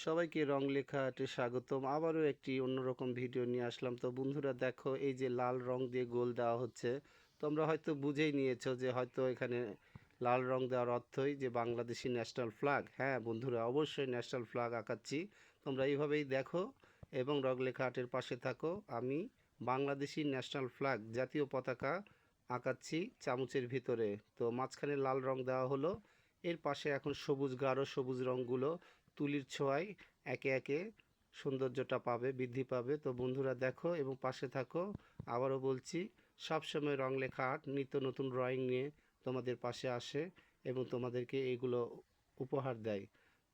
সবাইকে রং লেখা আর্টে স্বাগতম। আবারও একটি অন্যরকম ভিডিও নিয়ে আসলাম। তো বন্ধুরা দেখো, এই যে লাল রং দিয়ে গোল দেওয়া হচ্ছে, তোমরা হয়তো বুঝেই নিয়েছো যে হয়তো এখানে লাল রং দেওয়ার অর্থই যে বাংলাদেশি ন্যাশনাল ফ্ল্যাগ। হ্যাঁ বন্ধুরা, অবশ্যই ন্যাশনাল ফ্ল্যাগ আঁকাচ্ছি। তোমরা এইভাবেই দেখো এবং রং লেখা আর্টের পাশে থাকো। আমি বাংলাদেশি ন্যাশনাল ফ্ল্যাগ, জাতীয় পতাকা আঁকাচ্ছি চামচের ভিতরে। তো মাঝখানে লাল রং দেওয়া হলো, এর পাশে এখন সবুজ, গাঢ় সবুজ রঙগুলো তুলির ছোঁয়ায় একে একে সৌন্দর্যটা পাবে, বৃদ্ধি পাবে। তো বন্ধুরা দেখো এবং পাশে থাকো। আবারও বলছি, সবসময় রং লেখা আর্ট নিত্য নতুন ড্রয়িং নিয়ে তোমাদের পাশে আসে এবং তোমাদেরকে এগুলো উপহার দেয়।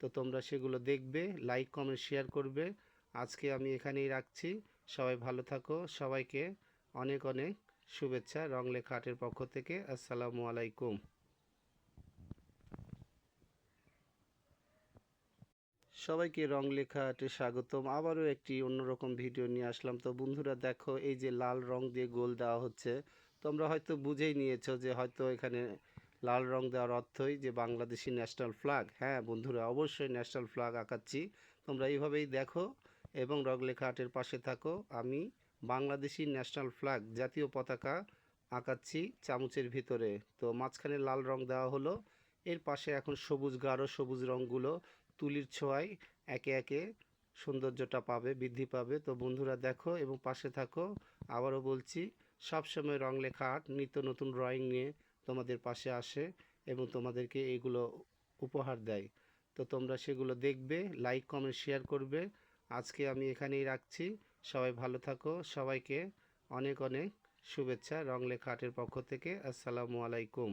তো তোমরা সেগুলো দেখবে, লাইক কমেন্ট শেয়ার করবে। আজকে আমি এখানেই রাখছি। সবাই ভালো থাকো। সবাইকে অনেক অনেক শুভেচ্ছা রং লেখা আর্টের পক্ষ থেকে। আসসালামু আলাইকুম। সবাইকে রং লেখা আর্টে স্বাগতম। আবারও একটি অন্যরকম ভিডিও নিয়ে আসলাম। তো বন্ধুরা দেখো, এই যে লাল রং দিয়ে গোল দেওয়া হচ্ছে, তোমরা হয়তো বুঝেই নিয়েছো যে হয়তো এখানে লাল রং দেওয়ার অর্থই যে বাংলাদেশি ন্যাশনাল ফ্ল্যাগ। হ্যাঁ বন্ধুরা, অবশ্যই ন্যাশনাল ফ্ল্যাগ আঁকাচ্ছি। তোমরা এইভাবেই দেখো এবং রং লেখা আর্টের পাশে থাকো। আমি বাংলাদেশি ন্যাশনাল ফ্ল্যাগ, জাতীয় পতাকা আঁকাচ্ছি চামচের ভিতরে। তো মাঝখানে লাল রং দেওয়া হলো, এর পাশে এখন সবুজ, গাঢ় সবুজ রঙগুলো তুলির ছোঁয়ায় একে একে সৌন্দর্যটা পাবে, বৃদ্ধি পাবে। তো বন্ধুরা দেখো এবং পাশে থাকো। আবারও বলছি, সবসময় রং লেখা আর্ট নিত্য নতুন ড্রয়িং নিয়ে তোমাদের পাশে আসে এবং তোমাদেরকে এগুলো উপহার দেয়। তো তোমরা সেগুলো দেখবে, লাইক কমেন্ট শেয়ার করবে। আজকে আমি এখানেই রাখছি। সবাই ভালো থাকো। সবাইকে অনেক অনেক শুভেচ্ছা রং লেখা আর্টের পক্ষ থেকে। আসসালামু আলাইকুম।